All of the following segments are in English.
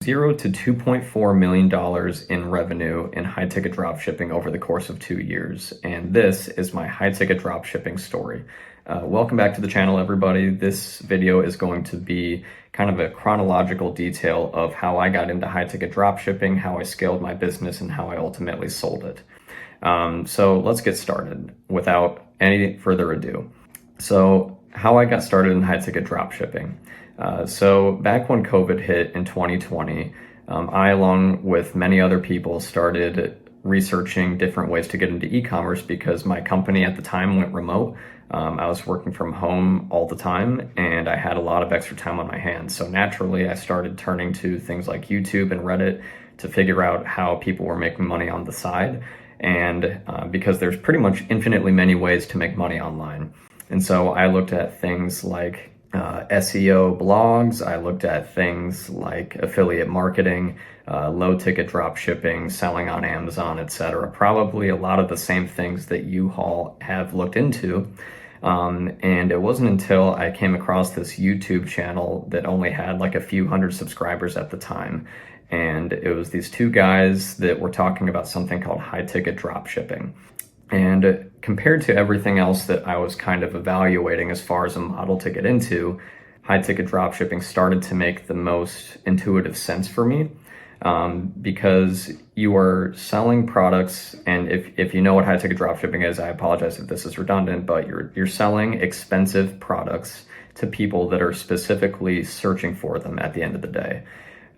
0 to $2.4 million in revenue in high ticket dropshipping over the course of 2 years. And this is my high ticket dropshipping story. Welcome back to the channel, everybody. This video is going to be kind of a chronological detail of how I got into high ticket dropshipping, how I scaled my business, and how I ultimately sold it. So let's get started without any further ado. So how I got started in high ticket dropshipping. So back when COVID hit in 2020, I, along with many other people, started researching different ways to get into e-commerce because my company at the time went remote. I was working from home all the time and I had a lot of extra time on my hands. So naturally, I started turning to things like YouTube and Reddit to figure out how people were making money on the side. And because there's pretty much infinitely many ways to make money online. And so I looked at things like SEO blogs, I looked at things like affiliate marketing, low ticket drop shipping, selling on Amazon, etc. Probably a lot of the same things that you all have looked into. And it wasn't until I came across this YouTube channel that only had like a few hundred subscribers at the time. And it was these two guys that were talking about something called high ticket drop shipping. And compared to everything else that I was kind of evaluating as far as a model to get into, high ticket dropshipping started to make the most intuitive sense for me, because you are selling products. And if you know what high ticket dropshipping is, I apologize if this is redundant, but you're selling expensive products to people that are specifically searching for them at the end of the day.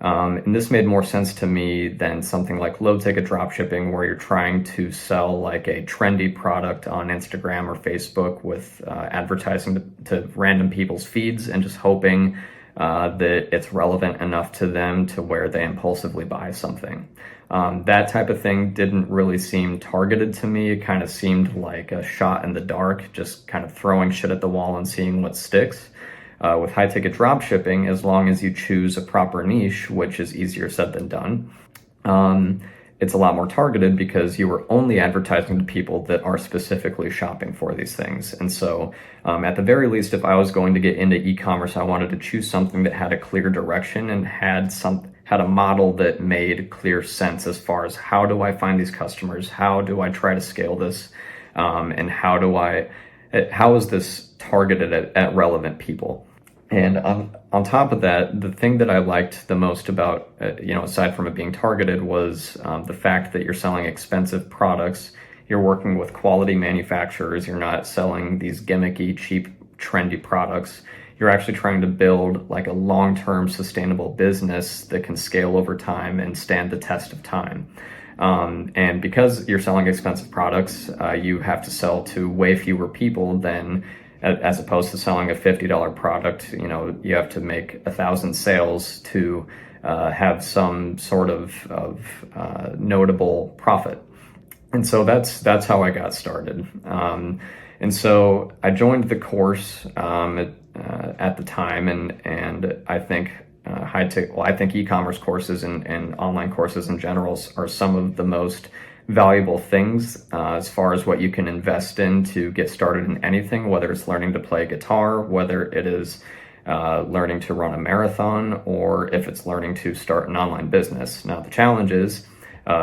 And this made more sense to me than something like low ticket dropshipping, where you're trying to sell like a trendy product on Instagram or Facebook with advertising to random people's feeds and just hoping that it's relevant enough to them to where they impulsively buy something. That type of thing didn't really seem targeted to me. It kind of seemed like a shot in the dark, just kind of throwing shit at the wall and seeing what sticks. With high ticket dropshipping, as long as you choose a proper niche, which is easier said than done, it's a lot more targeted because you are only advertising to people that are specifically shopping for these things. And so at the very least, if I was going to get into e-commerce, I wanted to choose something that had a clear direction and had a model that made clear sense as far as how do I find these customers, how do I try to scale this, and how is this targeted at relevant people. And on top of that, the thing that I liked the most about, aside from it being targeted, was the fact that you're selling expensive products. You're working with quality manufacturers. You're not selling these gimmicky, cheap, trendy products. You're actually trying to build like a long-term sustainable business that can scale over time and stand the test of time. And because you're selling expensive products, you have to sell to way fewer people than as opposed to selling a $50 product. You have to make 1,000 sales to have some sort of notable profit. And so that's how I got started. And so I joined the course at the time, and I think I think e-commerce courses and online courses in general are some of the most valuable things as far as what you can invest in to get started in anything, whether it's learning to play guitar, whether it is learning to run a marathon, or if it's learning to start an online business. Now, the challenge is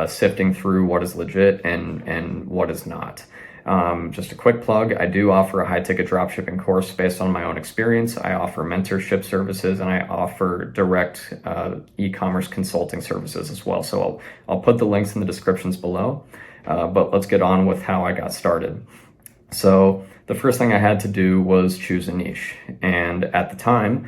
sifting through what is legit and what is not. Just a quick plug, I do offer a high ticket dropshipping course based on my own experience. I offer mentorship services and I offer direct e-commerce consulting services as well. So I'll put the links in the descriptions below, but let's get on with how I got started. So the first thing I had to do was choose a niche. And at the time,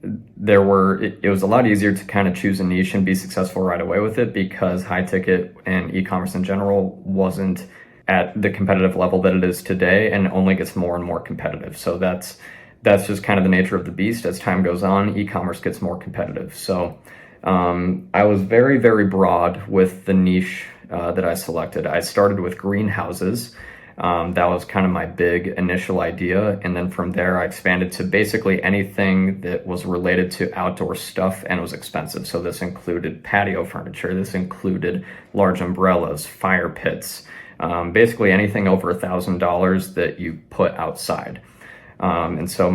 it was a lot easier to kind of choose a niche and be successful right away with it, because high ticket and e-commerce in general wasn't at the competitive level that it is today, and only gets more and more competitive. So that's just kind of the nature of the beast. As time goes on, e-commerce gets more competitive. So I was very, very broad with the niche that I selected. I started with greenhouses. That was kind of my big initial idea. And then from there, I expanded to basically anything that was related to outdoor stuff and was expensive. So this included patio furniture. This included large umbrellas, fire pits, basically anything over $1,000 that you put outside. And so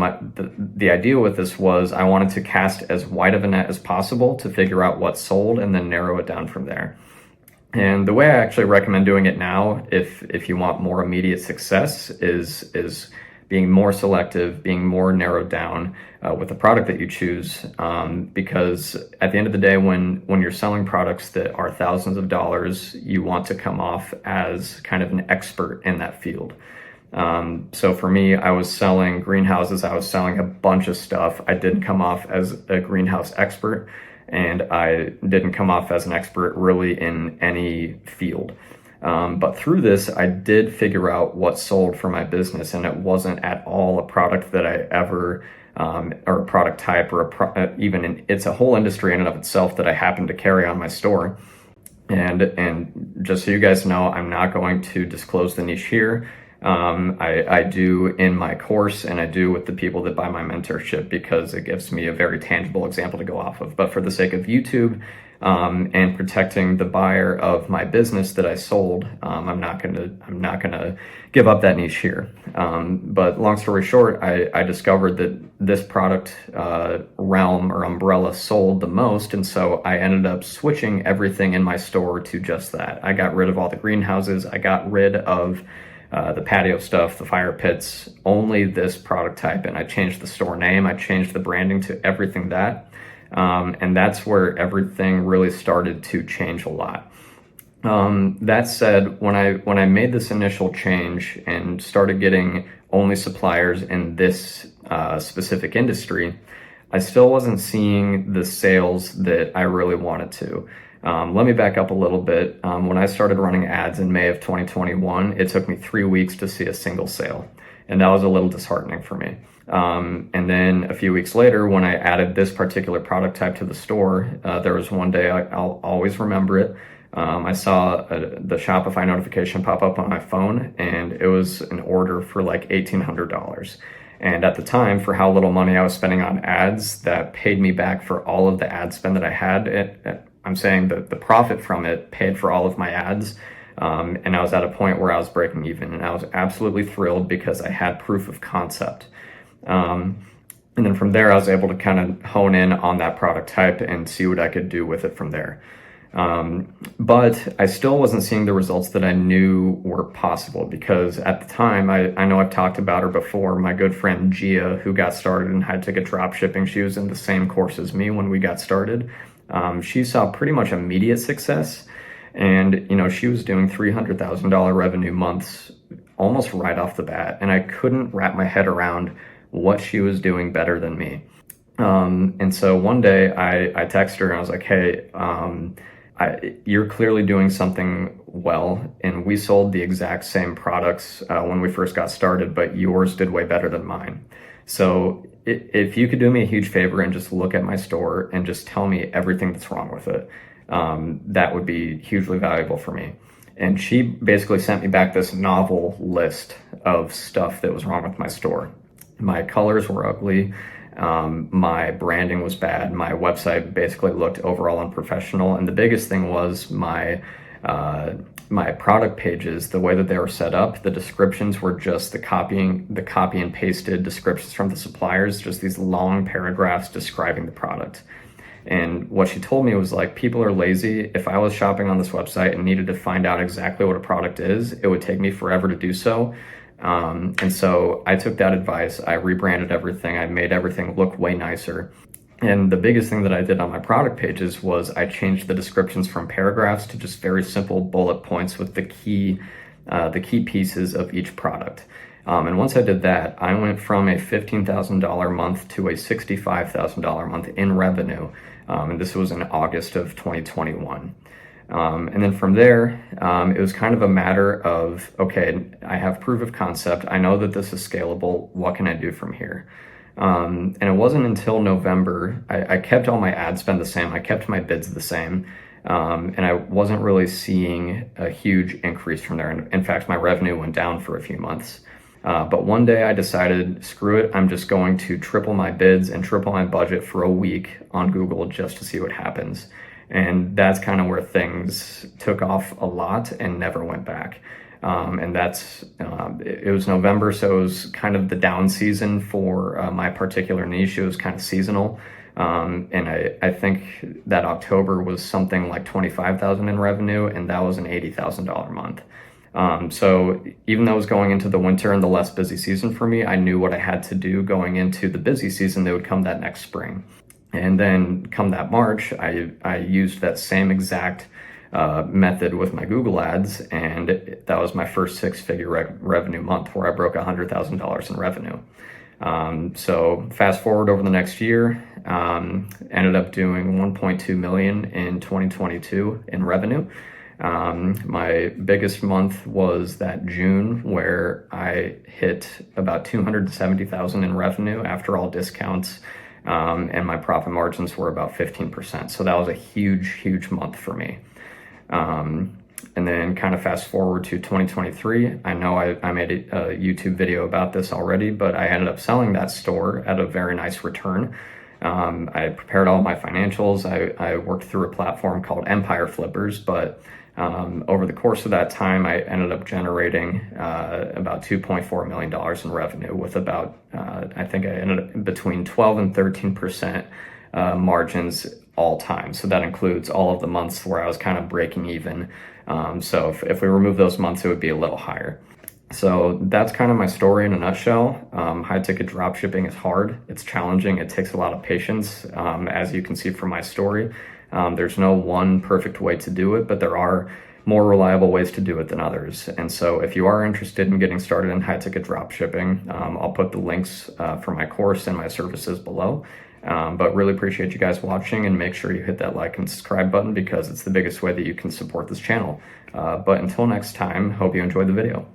the idea with this was I wanted to cast as wide of a net as possible to figure out what sold and then narrow it down from there. And the way I actually recommend doing it now, if you want more immediate success, is being more selective, being more narrowed down with the product that you choose. Because at the end of the day, when you're selling products that are thousands of dollars, you want to come off as kind of an expert in that field. So for me, I was selling greenhouses. I was selling a bunch of stuff. I didn't come off as a greenhouse expert, and I didn't come off as an expert really in any field. But through this, I did figure out what sold for my business, and it wasn't at all a product that I ever, or a product type, or it's a whole industry in and of itself that I happen to carry on my store. And just so you guys know, I'm not going to disclose the niche here. I do in my course, and I do with the people that buy my mentorship, because it gives me a very tangible example to go off of. But for the sake of YouTube, and protecting the buyer of my business that I sold, I'm not gonna give up that niche here. But long story short, I discovered that this product realm or umbrella sold the most, and so I ended up switching everything in my store to just that. I got rid of all the greenhouses. I got rid of the patio stuff, the fire pits, only this product type. And I changed the store name. I changed the branding to everything that. And that's where everything really started to change a lot. That said, when I made this initial change and started getting only suppliers in this specific industry, I still wasn't seeing the sales that I really wanted to. Let me back up a little bit. When I started running ads in May of 2021, it took me 3 weeks to see a single sale, and that was a little disheartening for me. And then a few weeks later, when I added this particular product type to the store, there was one day, I'll always remember it. I saw the Shopify notification pop up on my phone, and it was an order for like $1,800. And at the time, for how little money I was spending on ads, that paid me back for all of the ad spend that I had. I'm saying that the profit from it paid for all of my ads. And I was at a point where I was breaking even, and I was absolutely thrilled because I had proof of concept. And then from there, I was able to kind of hone in on that product type and see what I could do with it from there. But I still wasn't seeing the results that I knew were possible, because at the time, I know I've talked about her before, my good friend Gia, who got started in high ticket dropshipping. She was in the same course as me when we got started. She saw pretty much immediate success, and she was doing $300,000 revenue months almost right off the bat, and I couldn't wrap my head around what she was doing better than me. And so one day I texted her and I was like, hey, you're clearly doing something well, and we sold the exact same products when we first got started, but yours did way better than mine. So if you could do me a huge favor and just look at my store and just tell me everything that's wrong with it, that would be hugely valuable for me. And she basically sent me back this novel list of stuff that was wrong with my store. My colors were ugly. My branding was bad. My website basically looked overall unprofessional. And the biggest thing was my product pages, the way that they were set up, the descriptions were just the copy and pasted descriptions from the suppliers, just these long paragraphs describing the product. And what she told me was like, people are lazy. If I was shopping on this website and needed to find out exactly what a product is, it would take me forever to do so. And so I took that advice. I rebranded everything. I made everything look way nicer. And the biggest thing that I did on my product pages was I changed the descriptions from paragraphs to just very simple bullet points with the key pieces of each product. And once I did that, I went from a $15,000 month to a $65,000 month in revenue. And this was in August of 2021. And then from there, it was kind of a matter of, okay, I have proof of concept. I know that this is scalable. What can I do from here? And it wasn't until November, I kept all my ad spend the same. I kept my bids the same. And I wasn't really seeing a huge increase from there. In fact, my revenue went down for a few months. But one day I decided, screw it, I'm just going to triple my bids and triple my budget for a week on Google just to see what happens. And that's kind of where things took off a lot and never went back. And it was November, so it was kind of the down season for my particular niche. It was kind of seasonal. And I think that October was something like 25,000 in revenue, and that was an $80,000 month. So even though it was going into the winter and the less busy season for me, I knew what I had to do going into the busy season that would come that next spring. And then come that March, I used that same exact method with my Google ads, and that was my first six-figure revenue month where I broke $100,000 in revenue. So fast forward over the next year, ended up doing 1.2 million in 2022 in revenue. My biggest month was that June, where I hit about 270,000 in revenue after all discounts, and my profit margins were about 15%. So that was a huge month for me. And then kind of fast forward to 2023. I know I made a YouTube video about this already, but I ended up selling that store at a very nice return. I prepared all my financials. I worked through a platform called Empire Flippers, but over the course of that time, I ended up generating about $2.4 million in revenue with about, I think I ended up between 12 and 13% margins all time. So that includes all of the months where I was kind of breaking even. So if we remove those months, it would be a little higher. So that's kind of my story in a nutshell. High ticket dropshipping is hard. It's challenging. It takes a lot of patience. As you can see from my story, there's no one perfect way to do it, but there are more reliable ways to do it than others. And so if you are interested in getting started in high ticket dropshipping, I'll put the links for my course and my services below. But really appreciate you guys watching, and make sure you hit that like and subscribe button because it's the biggest way that you can support this channel. But until next time, hope you enjoyed the video.